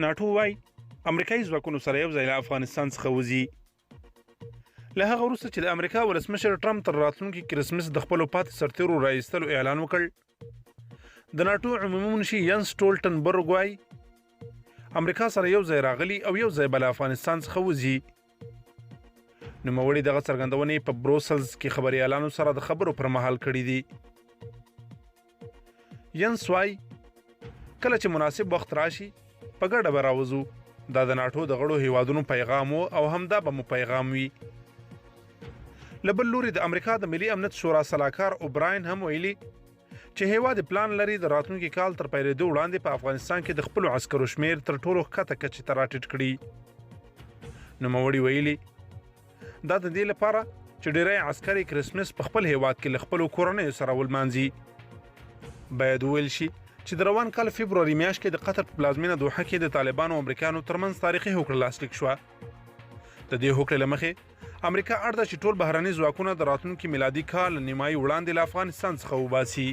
ناټو وایي امریکایي ځواکونو سره یو ځای له افغانستان څخه وځي. له هغه وروسته چې د امریکا ولسمشر ټرمپ تر راتلونکي کرسمس د خپلو پاتې سرتیرو راایستلو اعلان وکړ، د ناټو عمومي منشي ینس ټولټنبرګ وایي امریکا سره یو ځای راغلي او یو ځای به له افغانستان څخه وځي. نوموړي دغه څرګندونې په بروسلز کې خبریالانو سره د خبرو پر مهال کړي دي. ینس وایي کله چې مناسب وخت راشي په ګډه به راوځو. دا د ناټو د غړو هیوادونو پیغام و او همدا به مو پیغام وي. له بل لوري د امریکا د ملي امنیت شورا سلاکار اوبراین هم ویلي چې هیواد پلان لري د راتلونکي کال تر پیلېدو وړاندې په افغانستان کې د خپلو عسکرو شمیر تر ټولو ښکته کچې ته راټیټ کړي. نوموړي ویلي دا د دې لپاره چې ډیری عسکر کرسمس په خپل هیواد کې له خپلو کورنیو سره ولمانځي. باید وویل شي چې د روان کال فبروري میاشت کې د قطر په پلازمینه دوحه کې د طالبانو او امریکایانو ترمنځ تاریخي هوکړه لاسلیک شوه. د دې هوکړې له مخې امریکا اړ ده چې ټول بهرني ځواکونه د راتلونکي میلادي کال نیمایي وړاندې له افغانستان څخه وباسي.